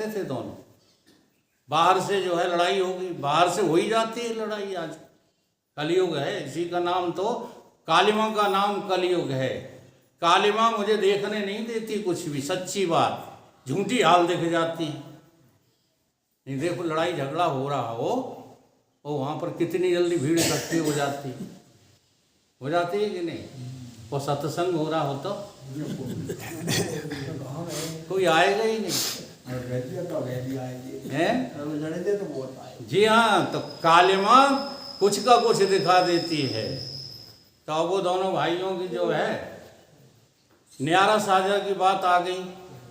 सकते थे दोनों। बाहर से जो है लड़ाई होगी, बाहर से हो ही जाती है लड़ाई। आज कलयुग है, इसी का नाम तो कालिमा का नाम कलयुग है। कालिमा मुझे देखने नहीं देती कुछ भी, सच्ची बात, झूठी हाल दिख जाती है। नहीं देखो लड़ाई झगड़ा हो रहा हो और वहाँ पर कितनी जल्दी भीड़ इकट्ठी हो जाती है कि नहीं। और सत्संग हो रहा हो तो कोई आएगा ही नहीं है। जी हाँ, तो कालिमा कुछ का कुछ दिखा देती है। तो वो दोनों भाइयों की जो है न्यारा साझा की बात आ गई,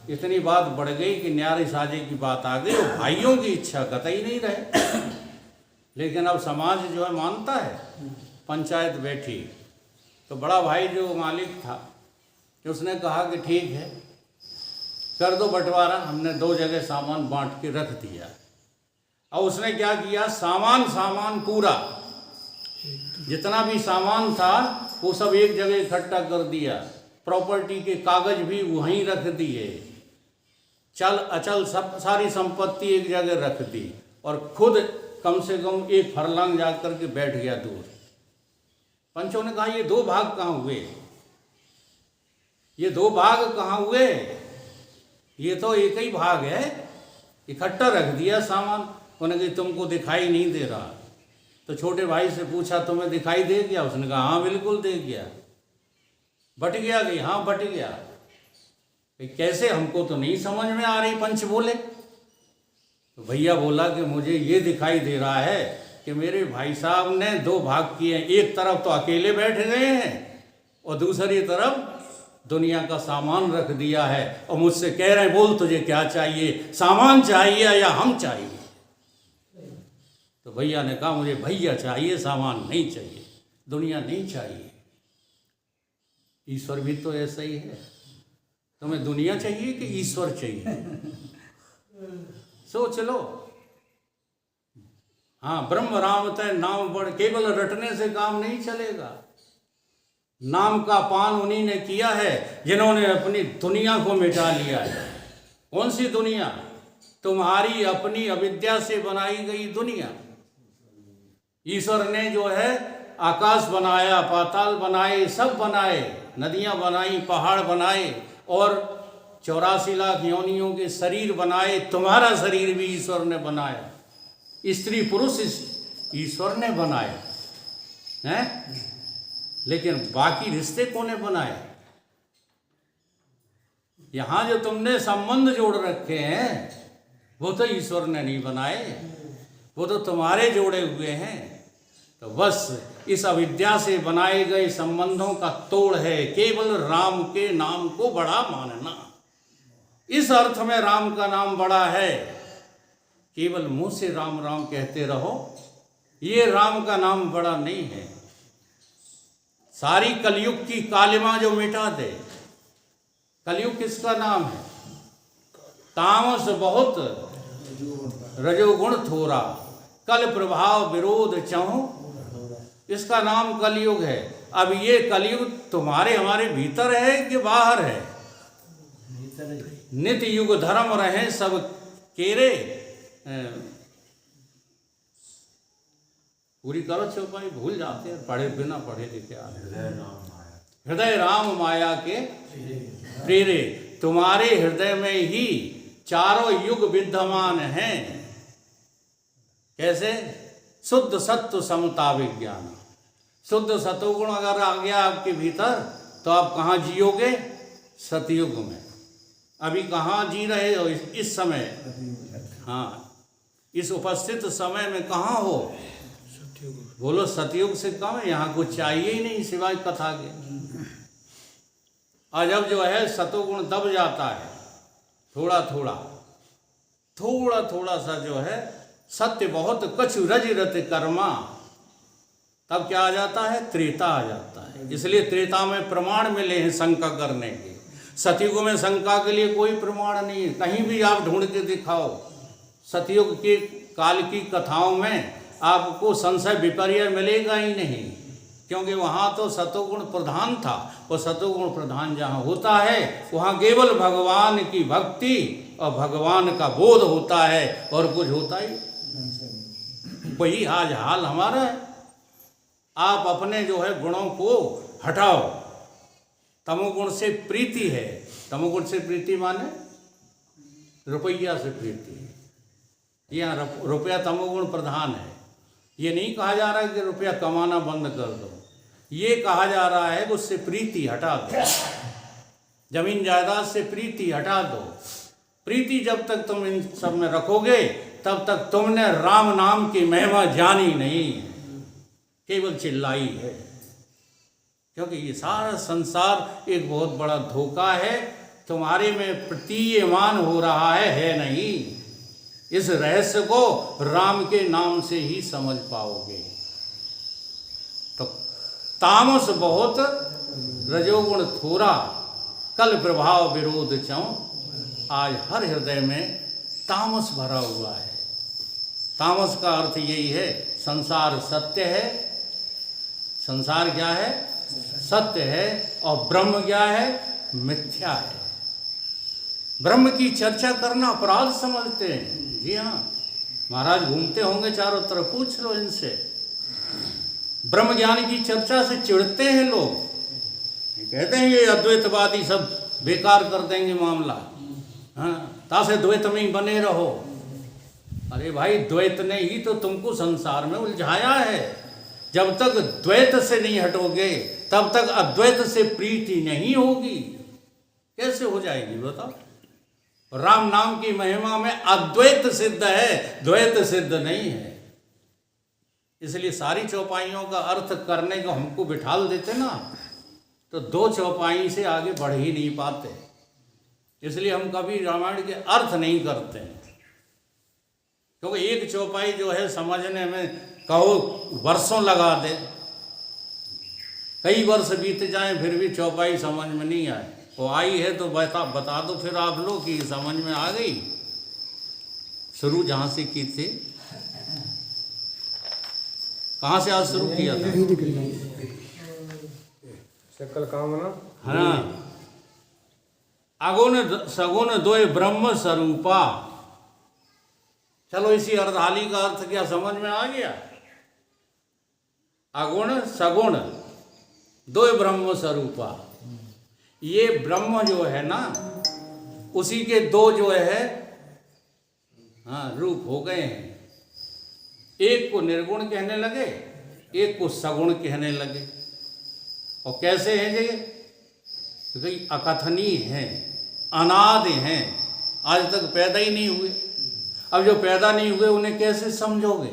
इतनी बात बढ़ गई कि न्यारे साझे की बात आ गई और भाइयों की इच्छा कतई नहीं रहे। लेकिन अब समाज जो है मानता है। पंचायत बैठी तो बड़ा भाई जो मालिक था उसने कहा कि ठीक है कर दो बंटवारा। हमने 2 जगह सामान बांट के रख दिया। और उसने क्या किया, सामान पूरा जितना भी सामान था वो सब एक जगह इकट्ठा कर दिया। प्रॉपर्टी के कागज भी वहीं रख दिए, चल अचल सब सारी संपत्ति एक जगह रख दी और खुद कम से कम 1 फरलांग जा कर के बैठ गया दूर। पंचों ने कहा ये 2 भाग कहाँ हुए, ये 2 भाग कहाँ हुए, ये तो एक ही भाग है। इकट्ठा रख दिया सामान। उन्होंने कहा तुमको दिखाई नहीं दे रहा। तो छोटे भाई से पूछा तुम्हें दिखाई दे गया? उसने कहा हाँ बिल्कुल दे गया। बट गया कि हाँ बट गया। कैसे, हमको तो नहीं समझ में आ रही। पंच बोले तो भैया बोला कि मुझे ये दिखाई दे रहा है कि मेरे भाई साहब ने 2 भाग किए हैं। एक तरफ तो अकेले बैठ गए हैं और दूसरी तरफ दुनिया का सामान रख दिया है और मुझसे कह रहे हैं बोल तुझे क्या चाहिए, सामान चाहिए या हम चाहिए? तो भैया ने कहा मुझे भैया चाहिए, सामान नहीं चाहिए, दुनिया नहीं चाहिए। ईश्वर भी तो ऐसा ही है। तुम्हें दुनिया चाहिए कि ईश्वर चाहिए? सोच लो। हाँ, ब्रह्म राम तय नाम बढ़, केवल रटने से काम नहीं चलेगा। नाम का पान उन्हीं ने किया है जिन्होंने अपनी दुनिया को मिटा लिया है। कौन सी दुनिया? तुम्हारी अपनी अविद्या से बनाई गई दुनिया। ईश्वर ने जो है आकाश बनाया, पाताल बनाए, सब बनाए, नदियां बनाई, पहाड़ बनाए और 84 लाख योनियों के शरीर बनाए। तुम्हारा शरीर भी ईश्वर ने बनाया, स्त्री पुरुष ईश्वर ने बनाया हैं। लेकिन बाकी रिश्ते कौन बनाए? यहां जो तुमने संबंध जोड़ रखे हैं वो तो ईश्वर ने नहीं बनाए, वो तो तुम्हारे जोड़े हुए हैं। तो बस इस अविद्या से बनाए गए संबंधों का तोड़ है केवल राम के नाम को बड़ा मानना। इस अर्थ में राम का नाम बड़ा है, केवल मुंह से राम राम कहते रहो, ये राम का नाम बड़ा नहीं है। सारी कलयुग की कालिमा जो मिटा दे। कलयुग किसका नाम है? तामस बहुत रजोगुण थोड़ा, कल प्रभाव विरोध चहु, इसका नाम कलयुग है। अब ये कलयुग तुम्हारे हमारे भीतर है कि बाहर है? नित्य युग धर्म रहे सब केरे। पूरी करो चौपाई, भूल जाते हैं पढ़े बिना पढ़े लिखे आते। हृदय राम माया के प्रेरे, तुम्हारे हृदय में ही चारों युग विद्यमान हैं। कैसे? शुद्ध सत्व समता विज्ञान। शुद्ध सतोगुण अगर आ गया आपके भीतर तो आप कहाँ जियोगे? सतयुग में। अभी कहाँ जी रहे हो इस समय? हाँ, इस उपस्थित समय में कहाँ हो? बोलो सतयुग से कम है। यहाँ कुछ चाहिए ही नहीं सिवाय कथा के। और जब जो है सतोगुण दब जाता है थोड़ा थोड़ा सा जो है सत्य बहुत कछु रज रत कर्मा, तब क्या आ जाता है? त्रेता आ जाता है। इसलिए त्रेता में प्रमाण मिले हैं शंका करने के। सतयुग में शंका के लिए कोई प्रमाण नहीं है, कहीं भी आप ढूंढ के दिखाओ। सतयुग के काल की कथाओं में आपको संशय विपर्य मिलेगा ही नहीं, क्योंकि वहाँ तो सतोगुण प्रधान था। और सतोगुण प्रधान जहाँ होता है वहाँ केवल भगवान की भक्ति और भगवान का बोध होता है और कुछ होता ही। वही आज हाल हमारा है। आप अपने जो है गुणों को हटाओ। तमोगुण से प्रीति है। तमोगुण से प्रीति माने रुपया से प्रीति है। यहाँ रुपया तमोगुण प्रधान है। ये नहीं कहा जा रहा है कि रुपया कमाना बंद कर दो। ये कहा जा रहा है कि उससे प्रीति हटा दो। जमीन जायदाद से प्रीति हटा दो। प्रीति जब तक तुम इन सब में रखोगे तब तक तुमने राम नाम की महिमा जानी नहीं, केवल चिल्लाई है। क्योंकि ये सारा संसार एक बहुत बड़ा धोखा है। तुम्हारे में प्रतीयमान हो रहा है नहीं। इस रहस्य को राम के नाम से ही समझ पाओगे। तो तामस बहुत, रजोगुण थोड़ा, कल प्रभाव विरोध चौं। आज हर हृदय में तामस भरा हुआ है। तामस का अर्थ यही है, संसार सत्य है। संसार क्या है? सत्य है। और ब्रह्म क्या है? मिथ्या है। ब्रह्म की चर्चा करना अपराध समझते हैं। जी हाँ, महाराज घूमते होंगे चारों तरफ, पूछ लो इनसे। ब्रह्म ज्ञान की चर्चा से चिढ़ते हैं लोग। कहते हैं ये अद्वैतवादी सब बेकार कर देंगे मामला। हाँ, तासे द्वैत में ही बने रहो। अरे भाई, द्वैत ने ही तो तुमको संसार में उलझाया है। जब तक द्वैत से नहीं हटोगे तब तक अद्वैत से प्रीति नहीं होगी। कैसे हो जाएगी बताओ? राम नाम की महिमा में अद्वैत सिद्ध है, द्वैत सिद्ध नहीं है। इसलिए सारी चौपाइयों का अर्थ करने को हमको बिठाल देते ना, तो दो चौपाई से आगे बढ़ ही नहीं पाते। इसलिए हम कभी रामायण के अर्थ नहीं करते हैं। क्योंकि एक चौपाई जो है समझने में कहो वर्षों लगा दे, कई वर्ष बीत जाएं फिर भी चौपाई समझ में नहीं आए। वो आई है तो बता दो फिर आप लोग कि समझ में आ गई। शुरू जहाँ से की थी, कहाँ से आज शुरू किया था? सकल कामना। हाँ, अगुण सगुण द्वय ब्रह्म स्वरूपा। चलो इसी अर्धाली का अर्थ क्या समझ में आ गया? अगुण सगुण द्वय ब्रह्म स्वरूपा। ये ब्रह्म जो है ना, उसी के दो जो है हाँ रूप हो गए हैं। एक को निर्गुण कहने लगे, एक को सगुण कहने लगे। और कैसे हैं ये? क्योंकि अकथनीय हैं, अनादि हैं, आज तक पैदा ही नहीं हुए। अब जो पैदा नहीं हुए उन्हें कैसे समझोगे?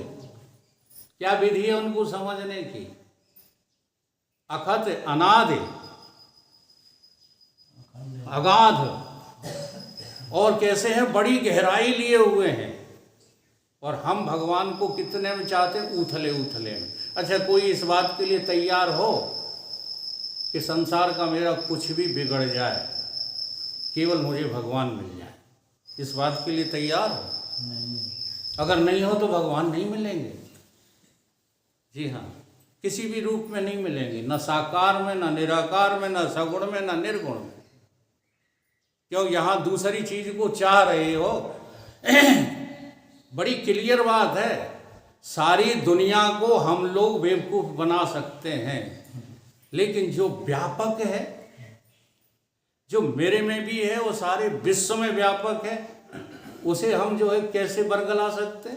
क्या विधि है उनको समझने की? अखत, अनादि, अगाध, और कैसे हैं? बड़ी गहराई लिए हुए हैं। और हम भगवान को कितने में चाहते हैं? उथले उथले में। अच्छा, कोई इस बात के लिए तैयार हो कि संसार का मेरा कुछ भी बिगड़ जाए, केवल मुझे भगवान मिल जाए, इस बात के लिए तैयार हो? नहीं। अगर नहीं हो तो भगवान नहीं मिलेंगे। जी हाँ, किसी भी रूप में नहीं मिलेंगे, न साकार में, न निराकार में, न सगुण में, न निर्गुण में। क्यों यहाँ दूसरी चीज को चाह रहे हो? बड़ी क्लियर बात है। सारी दुनिया को हम लोग बेवकूफ बना सकते हैं, लेकिन जो व्यापक है, जो मेरे में भी है, वो सारे विश्व में व्यापक है, उसे हम जो है कैसे बरगला सकते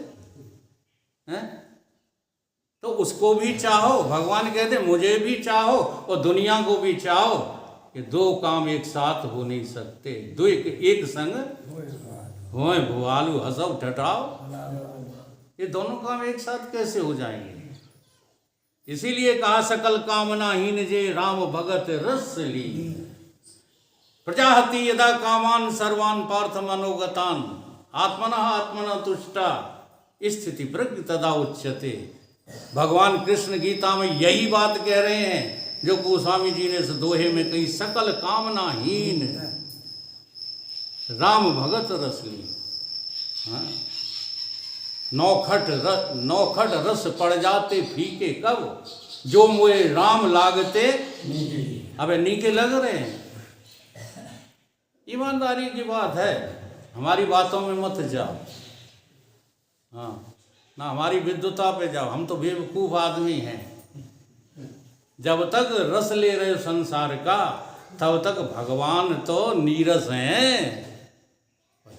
हैं? तो उसको भी चाहो। भगवान कहते मुझे भी चाहो और दुनिया को भी चाहो। कि दो काम एक साथ हो नहीं सकते। दो एक संग होए भुआलू हसब ठटाओ। ये दोनों काम एक साथ कैसे हो जाएंगे? इसीलिए कहा सकल कामना हीन जे राम भगत रस ली। प्रजाहति यदा कामान सर्वान पार्थ मनोगतान आत्मना तुष्टा स्थिति प्रज्ञ तदा उच्यते। भगवान कृष्ण गीता में यही बात कह रहे हैं जो गोस्वामी जी ने इस दोहे में कही, सकल कामनाहीन राम भगत रस ली। हाँ? नौखट रस पड़ जाते फीके कब, जो मोए राम लागते अबे नीके लग रहे हैं। ईमानदारी की बात है। हमारी बातों में मत जाओ, हाँ ना हमारी विद्वता पे जाओ, हम तो बेवकूफ़ आदमी हैं। जब तक रस ले रहे हो संसार का तब तक भगवान तो नीरस हैं।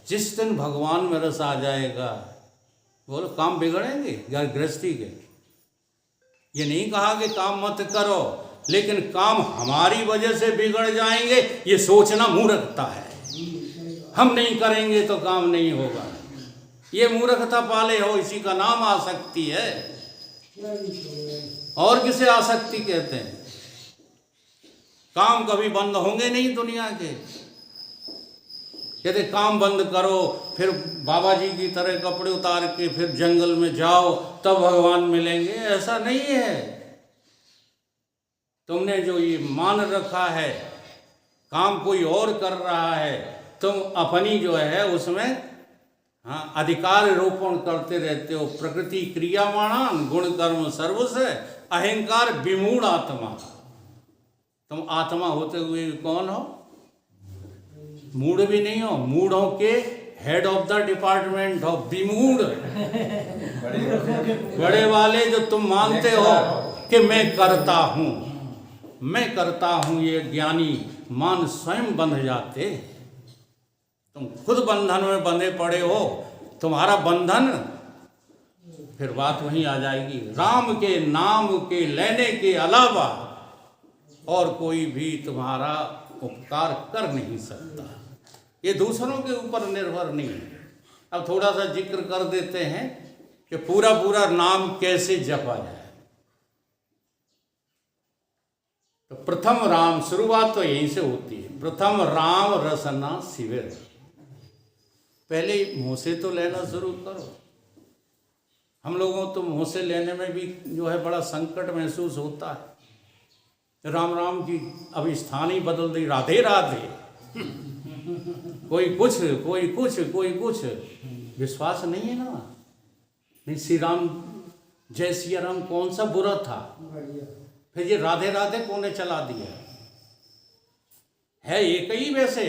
जिस दिन भगवान में रस आ जाएगा बोलो काम बिगड़ेंगे गृहस्थी के। ये नहीं कहा कि काम मत करो, लेकिन काम हमारी वजह से बिगड़ जाएंगे ये सोचना मूर्खता है। हम नहीं करेंगे तो काम नहीं होगा, ये मूर्खता पाले हो, इसी का नाम आसक्ति है। और किसे आसक्ति कहते हैं? काम कभी बंद होंगे नहीं दुनिया के। यदि काम बंद करो फिर बाबा जी की तरह कपड़े उतार के फिर जंगल में जाओ तब भगवान मिलेंगे, ऐसा नहीं है। तुमने जो ये मान रखा है काम कोई और कर रहा है, तुम अपनी जो है उसमें हाँ अधिकार रोपण करते रहते हो। प्रकृति क्रियामाणान गुण कर्म सर्वस्य अहंकार विमूढ़ आत्मा। तुम आत्मा होते हुए कौन हो? मूढ़ भी नहीं हो, मूढ़ों के हेड ऑफ द डिपार्टमेंट हो, विमूढ़ बड़े वाले जो तुम मानते हो कि मैं करता हूँ, मैं करता हूँ, ये ज्ञानी मान स्वयं बंध जाते। तुम खुद बंधन में बंधे पड़े हो, तुम्हारा बंधन फिर बात वहीं आ जाएगी। राम के नाम के लेने के अलावा और कोई भी तुम्हारा उपकार कर नहीं सकता। ये दूसरों के ऊपर निर्भर नहीं है। अब थोड़ा सा जिक्र कर देते हैं कि पूरा पूरा नाम कैसे जपा जाए। तो प्रथम राम, शुरुआत तो यहीं से होती है। प्रथम राम रसना शिविर। पहले मुँह से तो लेना शुरू करो। हम लोगों तो मुँह से लेने में भी जो है बड़ा संकट महसूस होता है। राम राम की अब स्थान ही बदल दी, राधे राधे। कोई कुछ कोई कुछ कोई कुछ, विश्वास नहीं है ना। नहीं, श्री राम जय सिया राम कौन सा बुरा था? फिर ये राधे राधे कौन ने चला दिया? है एक ही वैसे,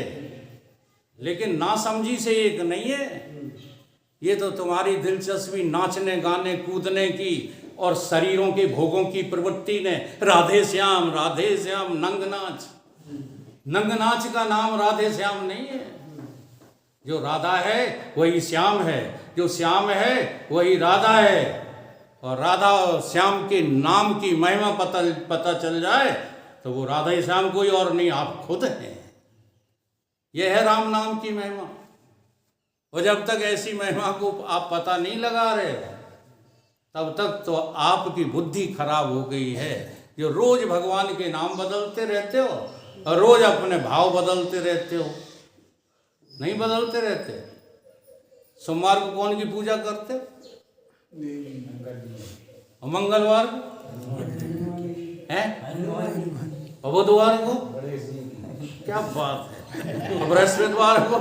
लेकिन ना समझी से एक नहीं है। ये तो तुम्हारी दिलचस्पी नाचने गाने कूदने की और शरीरों के भोगों की प्रवृत्ति ने राधे श्याम नंग नाच। नंग नाच का नाम राधे श्याम नहीं है। जो राधा है वही श्याम है, जो श्याम है वही राधा है। और राधा और श्याम के नाम की महिमा पता चल जाए तो वो राधा श्याम कोई और नहीं, आप खुद हैं। यह है राम नाम की महिमा। और जब तक ऐसी महिमा को आप पता नहीं लगा रहे तब तक तो आपकी बुद्धि खराब हो गई है। जो रोज भगवान के नाम बदलते रहते हो और रोज अपने भाव बदलते रहते हो, नहीं बदलते रहते। सोमवार को कौन की पूजा करते? और मंगलवार को है, और बुधवार को क्या बात है, बृहस्पतिवार को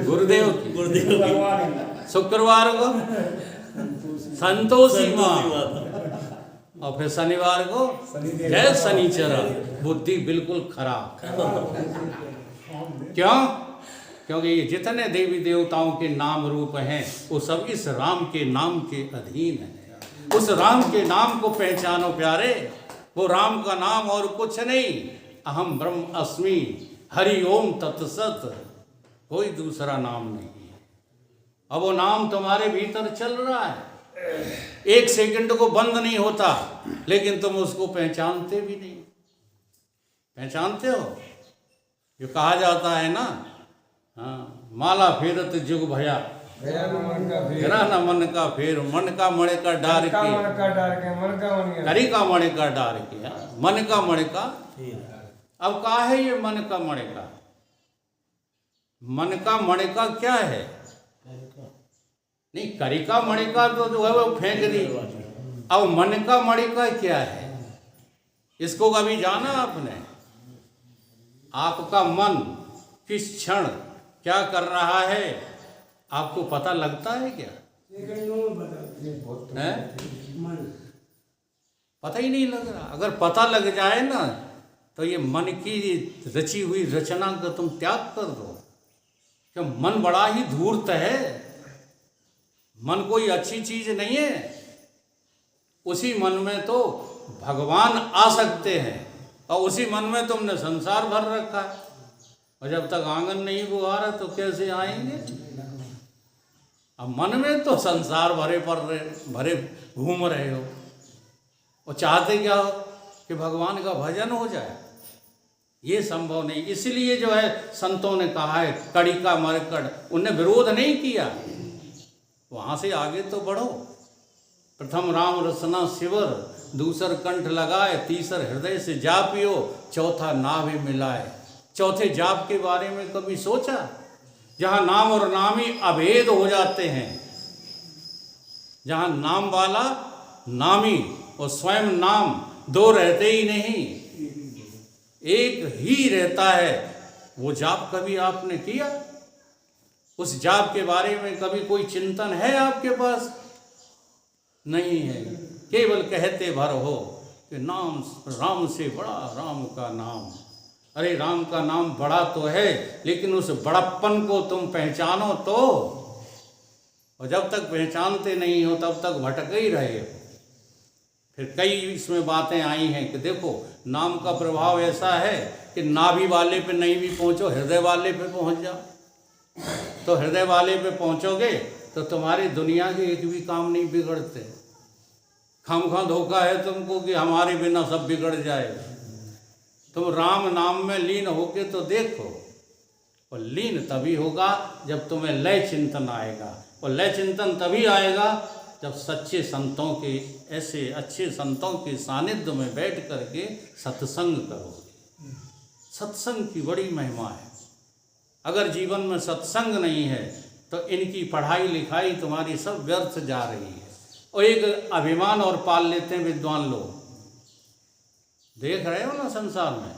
गुरुदेव की, शुक्रवार को संतोषी माँ, और फिर शनिवार को जय शनिचरा। बुद्धि बिल्कुल खराब। क्यों? क्योंकि ये जितने देवी देवताओं के नाम रूप हैं वो सब इस राम के नाम के अधीन हैं। उस राम के नाम को पहचानो प्यारे। वो राम का नाम और कुछ नहीं, अहम ब्रह्म अस्मि, हरि ओम तत्सत, कोई दूसरा नाम नहीं। अब वो नाम तुम्हारे भीतर चल रहा है, एक सेकंड को बंद नहीं होता, लेकिन तुम उसको पहचानते भी नहीं। पहचानते हो? जो कहा जाता है ना, हाँ, माला फेरत जुग भया, गिरा न मन का फेर, मन का मणे का डार के, करी का मणे का डार के, मन का मणे का। अब कहा है ये मन का मणे का? मन का मणे का क्या है? नहीं, करी का मणे का तो जो है वो फेंक दी। अब मन का मणे का क्या है? इसको कभी जाना आपने? आपका मन किस क्षण क्या कर रहा है आपको पता लगता है क्या? है? पता ही नहीं लग रहा। अगर पता लग जाए ना तो ये मन की रची हुई रचना का तुम त्याग कर दो। कि मन बड़ा ही धूर्त है, मन कोई अच्छी चीज नहीं है। उसी मन में तो भगवान आ सकते हैं और उसी मन में तुमने संसार भर रखा है, और जब तक आंगन नहीं बुहारा तो कैसे आएंगे। अब मन में तो संसार भरे घूम रहे हो, और चाहते क्या हो कि भगवान का भजन हो जाए, ये संभव नहीं। इसलिए जो है संतों ने कहा है कड़ी का मरकड़, उन्हें विरोध नहीं किया, वहां से आगे तो बढ़ो। प्रथम राम रसना शिवर, दूसर कंठ लगाए, तीसर हृदय से जापियो, चौथा नाभि मिलाए। चौथे जाप के बारे में कभी सोचा? जहां नाम और नामी अभेद हो जाते हैं, जहां नाम वाला नामी और स्वयं नाम दो रहते ही नहीं, एक ही रहता है, वो जाप कभी आपने किया? उस जाप के बारे में कभी कोई चिंतन है आपके पास? नहीं है। केवल कहते भर हो कि नाम राम से बड़ा राम का नाम। अरे राम का नाम बड़ा तो है, लेकिन उस बड़प्पन को तुम पहचानो तो, और जब तक पहचानते नहीं हो तब तक भटक ही रहे हो। फिर कई इसमें बातें आई हैं कि देखो नाम का प्रभाव ऐसा है कि नाभि वाले पे नहीं भी पहुंचो, हृदय वाले पे पहुंच जाओ। तो हृदय वाले पे पहुंचोगे तो तुम्हारी दुनिया के एक भी काम नहीं बिगड़ते। खामखा धोखा है तुमको कि हमारे बिना सब बिगड़ जाएगा। तुम राम नाम में लीन होके तो देखो, और लीन तभी होगा जब तुम्हें लय चिंतन आएगा, और लय चिंतन तभी आएगा जब सच्चे संतों के, ऐसे अच्छे संतों के सानिध्य में बैठ करके सत्संग करोगे। सत्संग की बड़ी महिमा है। अगर जीवन में सत्संग नहीं है तो इनकी पढ़ाई लिखाई तुम्हारी सब व्यर्थ जा रही है। और एक अभिमान और पाल लेते हैं विद्वान लोग, देख रहे हो ना संसार में,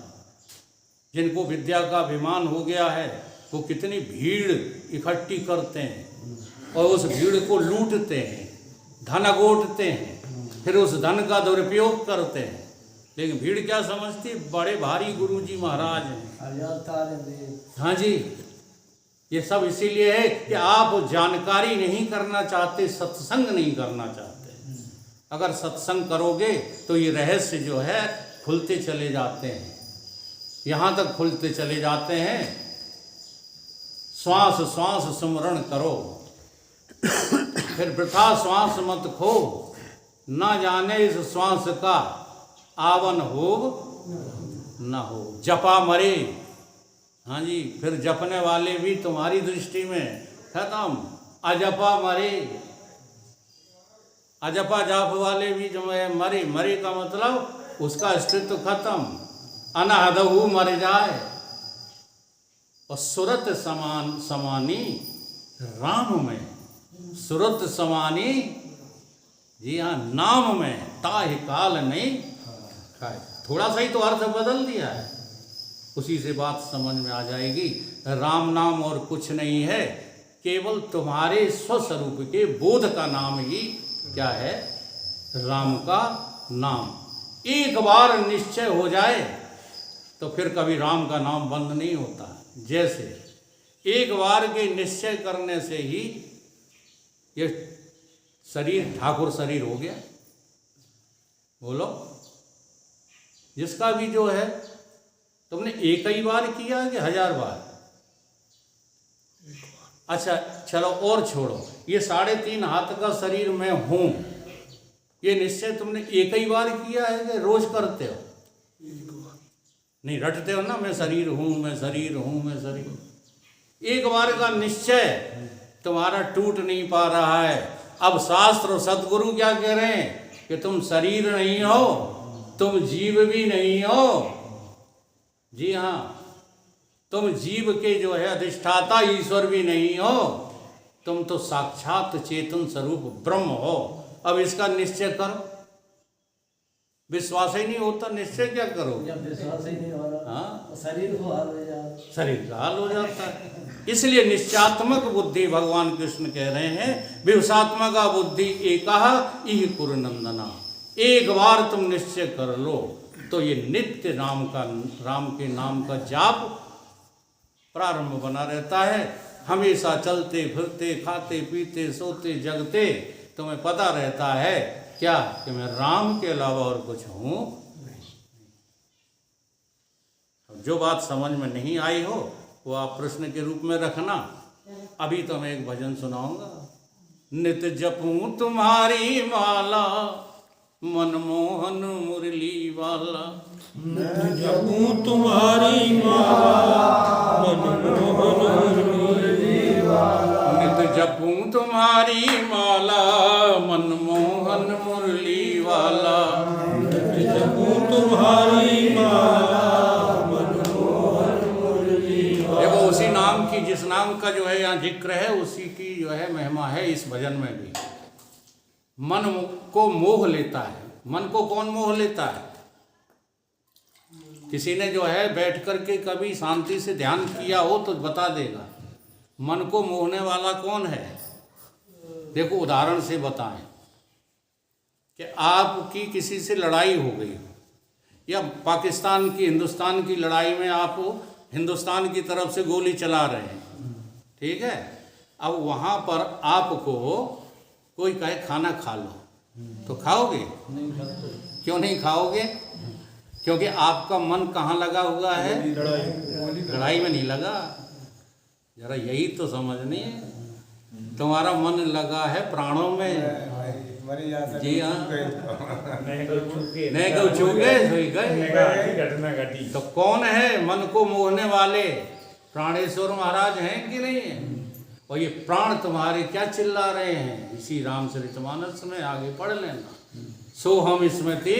जिनको विद्या का अभिमान हो गया है वो कितनी भीड़ इकट्ठी करते हैं और उस भीड़ को लूटते हैं, धन अगोटते हैं, फिर उस धन का दुरुपयोग करते हैं। लेकिन भीड़ क्या समझती? बड़े भारी गुरुजी महाराज हैं। हाँ जी, ये सब इसीलिए है कि आप जानकारी नहीं करना चाहते, सत्संग नहीं करना चाहते। अगर सत्संग करोगे तो ये रहस्य जो है खुलते चले जाते हैं, यहाँ तक खुलते चले जाते हैं। श्वास श्वास सुमरण करो, फिर वृथा श्वास मत खो, ना जाने इस श्वास का आवन हो न हो। जपा मरे, हाँ जी, फिर जपने वाले भी तुम्हारी दृष्टि में खत्म, अजपा मरे। अजपा जाप वाले भी जो है मरे, मरे का मतलब उसका अस्तित्व खत्म, अनहदहु मर जाए। और सुरत समान समानी राम में, सुरत समानी, जी हाँ, नाम में ताहि काल नहीं खाए। थोड़ा सा ही तो अर्थ बदल दिया है, उसी से बात समझ में आ जाएगी। राम नाम और कुछ नहीं है, केवल तुम्हारे स्वस्वरूप के बोध का नाम ही क्या है? राम का नाम। एक बार निश्चय हो जाए तो फिर कभी राम का नाम बंद नहीं होता। जैसे एक बार के निश्चय करने से ही ये शरीर ठाकुर शरीर हो गया। बोलो, जिसका भी जो है तुमने एक ही बार किया कि 1000 बार? अच्छा चलो और छोड़ो, ये 3.5 हाथ का शरीर मैं हूं, ये निश्चय तुमने एक ही बार किया है कि रोज करते हो? नहीं, रटते हो ना, मैं शरीर हूं, मैं शरीर हूं, मैं शरीर। एक बार का निश्चय तुम्हारा टूट नहीं पा रहा है। अब शास्त्र और सदगुरु क्या कह रहे हैं कि तुम शरीर नहीं हो, तुम जीव भी नहीं हो। जी हाँ, तुम जीव के जो है अधिष्ठाता ईश्वर भी नहीं हो, तुम तो साक्षात चेतन स्वरूप ब्रह्म हो। अब इसका निश्चय करो। विश्वास ही नहीं होता, निश्चय क्या करो? जब विश्वास ही नहीं हो रहा, हाँ, शरीर को हाल हो जाता, शरीर का हाल हो जाता है। इसलिए निश्चयात्मक बुद्धि भगवान कृष्ण कह रहे हैं, विवसात्मका बुद्धि एकाह इह कुरु नंदना। एक बार तुम निश्चय कर लो तो ये नित्य राम के नाम का जाप प्रारंभ बना रहता है। हमेशा चलते फिरते खाते पीते सोते जगते तुम्हें पता रहता है क्या कि मैं राम के अलावा और कुछ हूँ। जो बात समझ में नहीं आई हो वो आप प्रश्न के रूप में रखना। अभी तो मैं एक भजन सुनाऊंगा। नित जपूं तुम्हारी माला मनमोहन मुरली वाला। नित जपूं तुम्हारी माला मनमोहन मुरली वाला। नित जपूं तुम्हारी माला मनमोहन मुरली वाला। नित जपूं तुम्हारी माला मनमोहन मुरली वाला। देखो उसी नाम की, जिस नाम का जो है यहाँ जिक्र है उसी की जो है महिमा है इस भजन में भी। मन को मोह लेता है। मन को कौन मोह लेता है? किसी ने जो है बैठ करके कभी शांति से ध्यान किया हो तो बता देगा मन को मोहने वाला कौन है। देखो उदाहरण से बताएं कि आपकी किसी से लड़ाई हो गई या पाकिस्तान की हिंदुस्तान की लड़ाई में आप हिंदुस्तान की तरफ से गोली चला रहे हैं, ठीक है। अब वहाँ पर आपको कोई कहे खाना खा लो तो खाओगे? क्यों नहीं खाओगे? क्योंकि आपका मन कहाँ लगा हुआ है? लड़ाई में नहीं लगा। जरा यही तो समझनी है। तुम्हारा मन लगा है प्राणों में। जी हाँ, नहीं को छूगे सोई गए। तो कौन है मन को मोहने वाले? प्राणेश्वर महाराज हैं कि नहीं है? और ये प्राण तुम्हारे क्या चिल्ला रहे हैं? इसी रामचरितमानस में आगे पढ़ लेना। सो हम स्मृति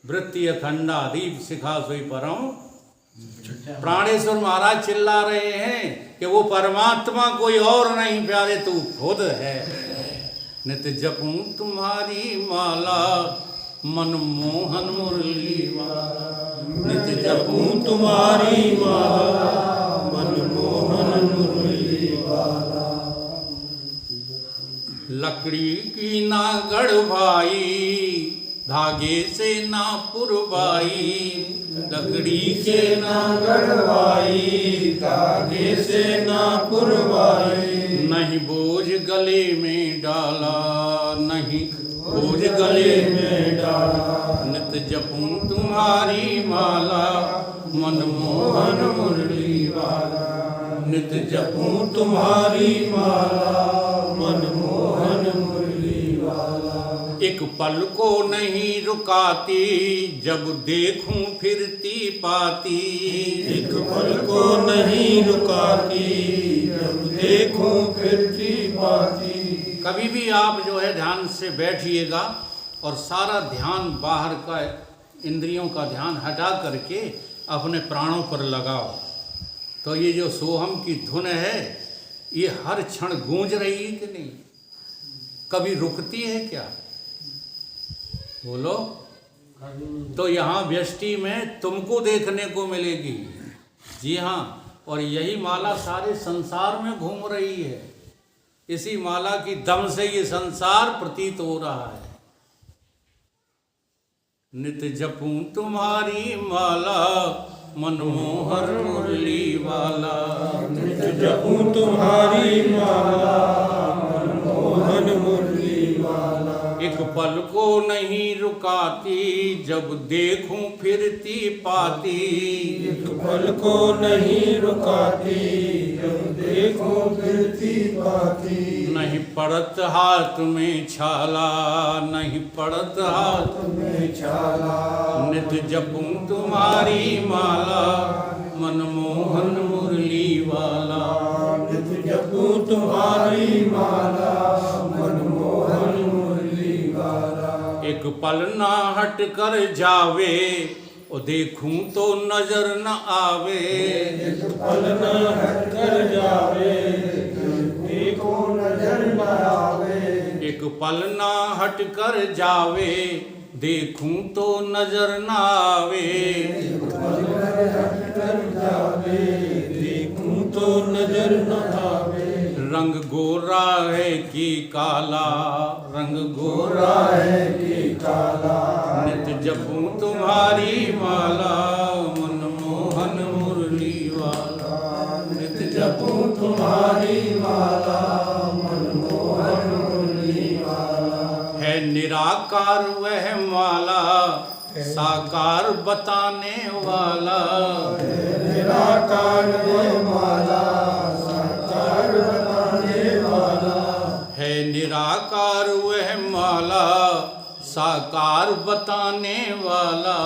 वृत्ति अखंडा दीप शिखा सोई परम। प्राणेश्वर महाराज चिल्ला रहे हैं कि वो परमात्मा कोई और नहीं प्यारे, तू खुद है। नित जपूं तुम्हारी माला मनमोहन मुरली वाला। नित जपूं तुम्हारी माला मनमोहन मुरली वाला। लकड़ी की ना गढ़वाई धागे से ना पुरवाई। लकड़ी से ना गढ़वाई धागे से ना पुरवाई। नहीं बोझ गले में डाला, नहीं बोझ गले में डाला। नित जपूं तुम्हारी माला मनमोहन मुरली वाला। नित जपूं तुम्हारी माला मनमोहन मुरली वाला। एक पल को नहीं रुकाती जब देखूं फिरती पाती। एक पल को नहीं रुकाती जब देखूं फिरती पाती। कभी भी आप जो है ध्यान से बैठिएगा और सारा ध्यान बाहर का इंद्रियों का ध्यान हटा करके अपने प्राणों पर लगाओ तो ये जो सोहम की धुन है ये हर क्षण गूंज रही है कि नहीं? कभी रुकती है क्या? बोलो। तो यहाँ व्यष्टि में तुमको देखने को मिलेगी। जी हाँ, और यही माला सारे संसार में घूम रही है। इसी माला की दम से ये संसार प्रतीत हो रहा है। नित जपूं तुम्हारी माला मनमोहर मुरली वाला। नित जपूं तुम्हारी माला मनमोहन मुरली वाला। एक पल को नहीं रुकाती जब देखूं फिरती पाती। एक पल को नहीं रुकाती जब देखूं फिरती पाती। नहीं पड़त हाथ में छाला, नहीं पड़त हाथ में छाला। नित जपूं तुम्हारी माला मनमोहन मुरली वाला। नित जपूं तुम्हारी माला मनमोहन मुरली वाला। एक पल ना हट कर जावे और देखूं तो नजर न आवे। एक पल न हट कर जावे देखो नजर न आवे। एक पल ना हट कर जावे देखूं तो नजर न आवे। एक पल न हट कर जावे देखूं तो नजर न आवे। रंग गोरा है कि काला, रंग गोरा गोरा है कि काला। नित जपूं तुम्हारी माला मनमोहन मुरली वाला। नित जपूं तुम्हारी है निराकार वह माला साकार बताने वाला। निराकार वह माला साकार बताने वाला। है निराकार वह माला साकार बताने वाला।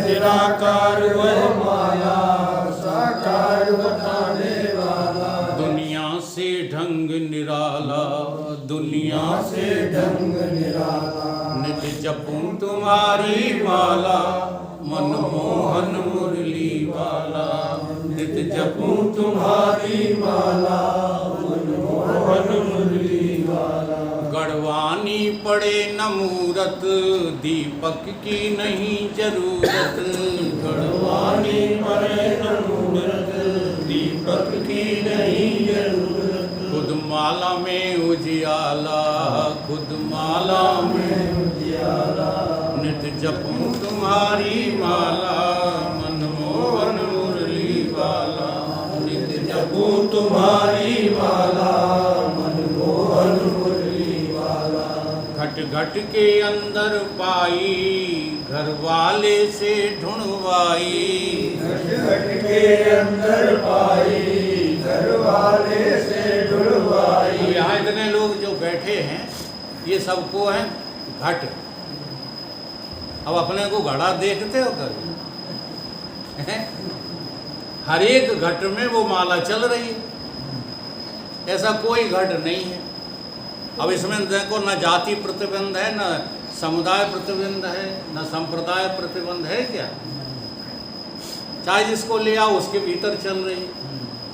निराकार वह माला साकार बताने वाला। दुनिया से ढंग निराला, दुनिया से ढंग निराला। नित जपूं तुम्हारी माला मनमोहन मुरली वाला। नित जपूं तुम्हारी माला मनमोहन मुरली वाला। गढ़वानी पड़े न मूरत दीपक की नहीं जरूरत। गढ़वानी पड़े न मूरत दीपक की नहीं जरूरत। खुद माला में उजियाला, खुद माला में उजियाला। नित जपूं तुम्हारी माला मनमोहन मुरली वाला। नित जपूं तुम्हारी माला मनमोहन मुरली वाला। घट घट के अंदर पाई घर वाले से ढूंढवाई। घट घट के अंदर पाई घर वाले से ढूंढवाई। यहाँ इतने लोग जो बैठे हैं ये सबको है घट। अब अपने को घड़ा देखते हो कभी? हैं? हर एक घट में वो माला चल रही है, ऐसा कोई घट नहीं है। अब इसमें देखो न जाति प्रतिबंध है, न समुदाय प्रतिबंध है, न संप्रदाय प्रतिबंध है। क्या चाहे जिसको ले आओ उसके भीतर चल रही है।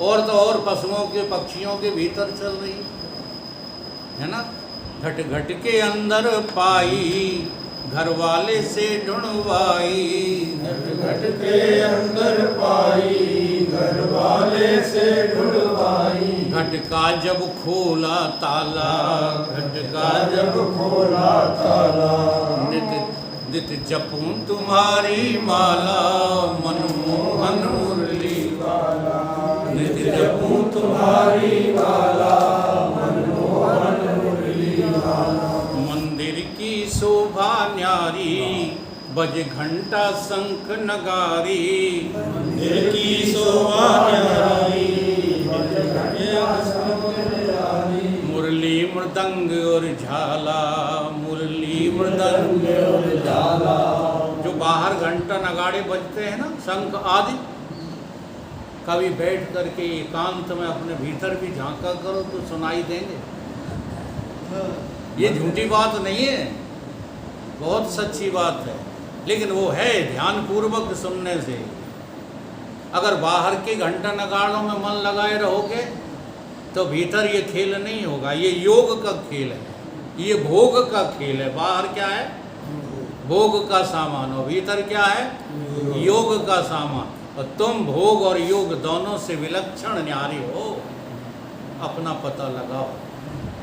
और तो और पशुओं के पक्षियों के भीतर चल रही है ना। घट घट के अंदर पाई घर वाले से ढूंढवाई। घट घट के अंदर पाई घर वाले से ढूंढवाई। घट का जब खोला ताला, घट का जब खोला ताला। नित नित जपूं तुम्हारी माला मनमोहन मुरली वाला। नित जपूं तुम्हारी माला मनमोहन मुरली वाला। मंदिर की शोभा न्यारी बज घंटा शंख नगारी। मंदिर की शोभा न्यारी बज घंटा शंख नगारी। मुरली मृदंग और झाला, मुरली मृदंग और झाला। जो बाहर घंटा नगाड़े बजते हैं ना, शंख आदि, कभी बैठ करके एकांत में अपने भीतर भी झांका करो तो सुनाई देंगे। ये झूठी बात नहीं है, बहुत सच्ची बात है। लेकिन वो है ध्यान पूर्वक सुनने से। अगर बाहर के घंटा नगाड़ों में मन लगाए रहोगे तो भीतर ये खेल नहीं होगा। ये योग का खेल है, ये भोग का खेल है। बाहर क्या है? भोग का सामान। और भीतर क्या है? योग का सामान। और तुम भोग और योग दोनों से विलक्षण न्यारी हो, अपना पता लगाओ।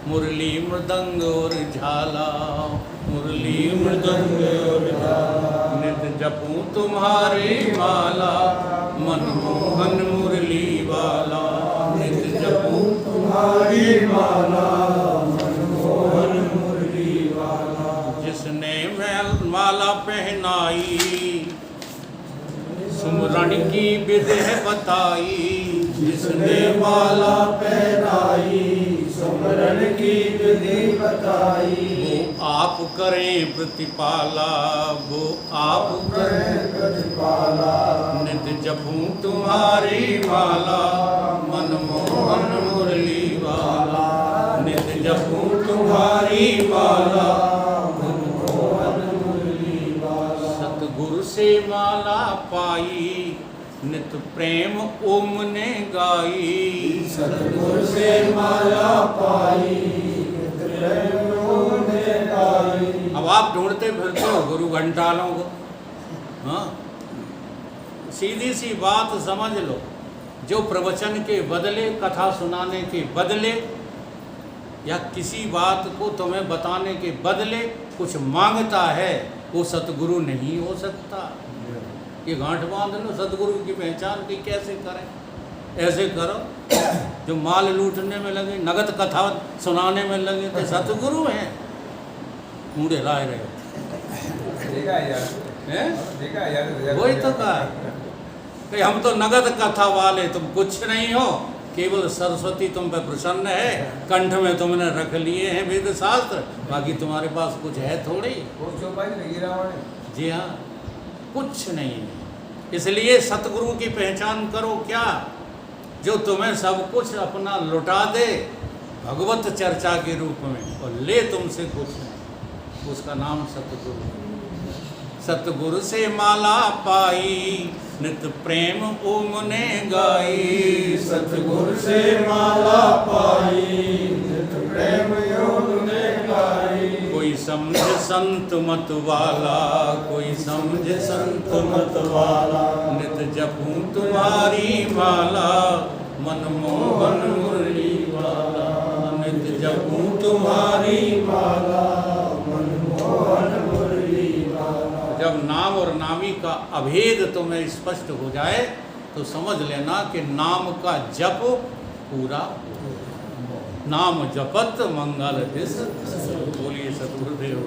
मुरली मृदंग और झाला, मुरली मृदंग और झाला। नित जपूं तुम्हारी माला मनमोहन मुरली वाला। नित जपूं तुम्हारी माला मनमोहन मुरली वाला। जिसने माला पहनाई सुमरण की विधि बताई। जिसने माला पहनाई सुमरण की विधि बताई। वो आप करें प्रतिपाला, वो आप करें प्रतिपाला। नित जपूं तुम्हारी माला मनमोहन मुरली वाला। नित जपूं तुम्हारी माला मनमोहन मुरली वाला। सतगुरु से माला पाई नित प्रेम ओम ने गाई। सतगुरु से माला पाई नित प्रेम ओम ने गाई। अब आप ढूंढते फिरते हो गुरु घंटालों को। हाँ, सीधी सी बात समझ लो, जो प्रवचन के बदले, कथा सुनाने के बदले या किसी बात को तुम्हें बताने के बदले कुछ मांगता है, वो सतगुरु नहीं हो सकता। ये गांठ बांध लो, सतगुरु की पहचान की कैसे करें? ऐसे करो, जो माल लूटने में लगे, नगद कथा सुनाने में लगे तो सतगुरु हैं। मुंडे लाए रहे देखा है यार, हैं? देखा है यार। वही तो कहा कि हम तो नगद कथा वाले, तुम कुछ नहीं हो, केवल सरस्वती तुम पे प्रसन्न है, कंठ में तुमने रख लिए हैं वेद शास्त्र, बाकी तुम्हारे पास कुछ है थोड़ी। वो चौपाई लगी रावण। जी हाँ, कुछ नहीं है। इसलिए सतगुरु की पहचान करो क्या, जो तुम्हें सब कुछ अपना लुटा दे भगवत चर्चा के रूप में और ले तुमसे कुछ नहीं, उसका नाम सतगुरु। सतगुरु से माला पाई नित प्रेम ओम ने गाई, सतगुरु से माला पाई नित प्रेम योग ने गाई। कोई समझ संत मत वाला, कोई समझ संत मत वाला, नित जपूं तुम्हारी माला, मनमोहन मुरली वाला, नित जपूं तुम्हारी माला मनमोहन मुरली वाला। जब नाम और नामी का अभेद तुम्हें स्पष्ट हो जाए तो समझ लेना कि नाम का जप पूरा, नाम जपत मंगल दिस। बोलिए सतगुरुदेव।